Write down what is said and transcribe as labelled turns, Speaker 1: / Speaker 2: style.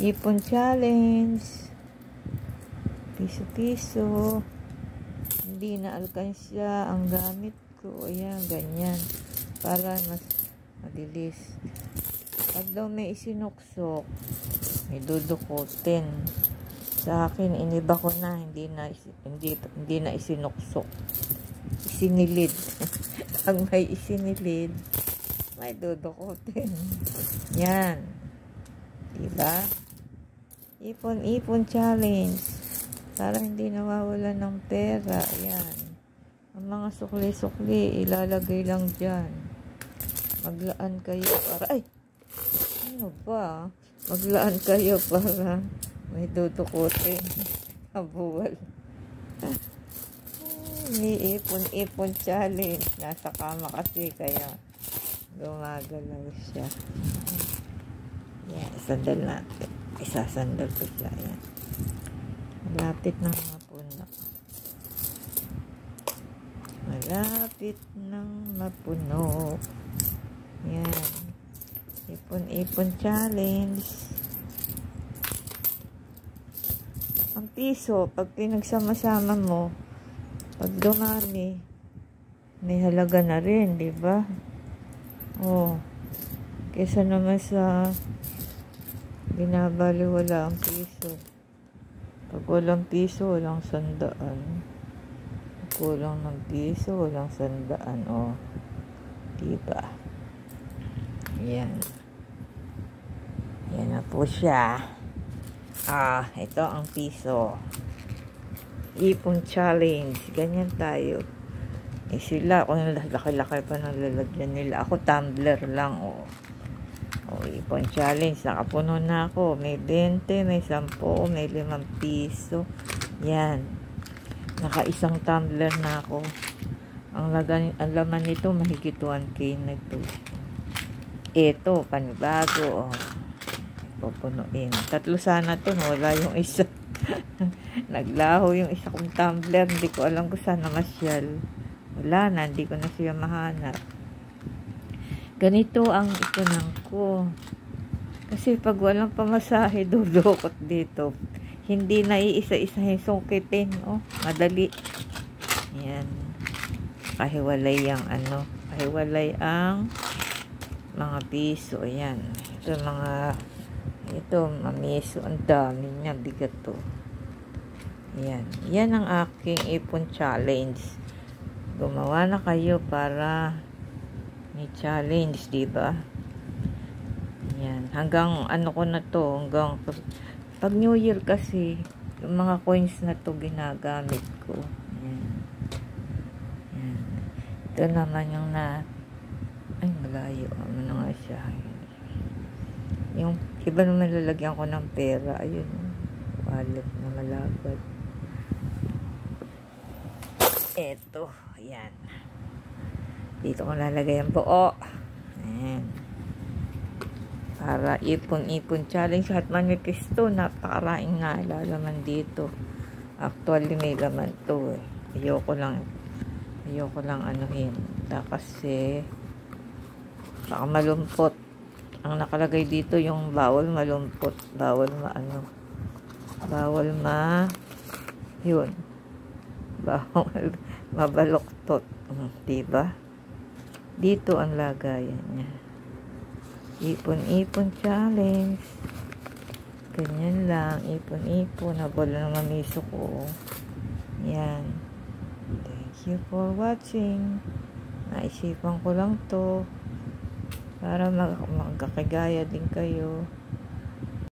Speaker 1: Ipon challenge. Piso-piso. Hindi na alkansya ang gamit ko. Ayan, ganyan. Para mas madilis. Pag daw may isinuksok, may dudukutin. Sa akin, iniba ko na. Hindi na isinuksok. Isinilid. Pag may isinilid, may dudukutin. Yan. Diba? Ipon-ipon challenge. Para hindi nawawala ng pera. Ayan. Ang mga sukli-sukli, ilalagay lang dyan. Maglaan kayo para... Ay! Ano ba? Maglaan kayo para may dudukutin. Abuwal. May ipon-ipon challenge. Nasa kama kasi kaya gumagalaw siya. Yan. Sandal natin. Isasandal ko siya. Yan. Malapit ng mapuno. Malapit ng mapuno. Yan. Ipon-ipon challenge. Ang piso, pag pinagsama-sama mo, pag dumami, may halaga na rin, di ba? Oh. Kesa naman sa binabaliwala ang piso. Pag walang piso, walang sandaan. Pag kulang ng piso, walang sandaan. O, diba? Yan. Yan na po siya. Ito ang piso. Ipon challenge. Ganyan tayo. Sila, kung laki-laki pa ng lalagyan nila. Ako, tumbler lang. Ipon challenge. Nakapuno na ako. May 20, may 10, may 5 piso. Yan. Naka-isang tumbler na ako. Ang laman nito, mahigit 1K na ito. Ito, panibago. Pupunuin. 3 sana ito. Wala yung isa. Naglaho yung isa kong tumbler. Hindi ko alam kung saan namasyal. Wala na. Hindi ko na siya mahanap. Ganito ang ipunan ko. Kasi pag walang pamasahe, dudukot dito. Hindi na iisa-isahin sungkitin. Madali. Yan. Kahiwalay ang kahiwalay ang mga piso. Ayan. Ito, mamiso. Ang dami niya. Bigat to. Ayan. Yan ang aking ipon challenge. Gumawa na kayo para may challenge, diba? Yan. Hanggang ko na to. Hanggang pag New Year kasi, yung mga coins na to ginagamit ko. Yan. Yan. Ito naman yung ay, malayo. Ano na nga siya. Yung iba naman lalagyan ko ng pera. Ayun. Wallet na malagad. Ito. Ayan. Dito ko lalagay ang buo. Ayan. Para ipon-ipon challenge. At manifesto. Napakaraing nga. Lalaman dito. Actually, may laman to. Ayoko lang anuhin. Kasi baka malumpot. Ang nakalagay dito yung bawal malumpot. Yun. Bawal mabaloktot. Diba? Dito ang lagayan niya. Ipon-ipon challenge. Ganyan lang. Ipon-ipon. Nabala ng mamiso ko. Yan. Thank you for watching. Naisipan ko lang to. Para magkakagaya din kayo.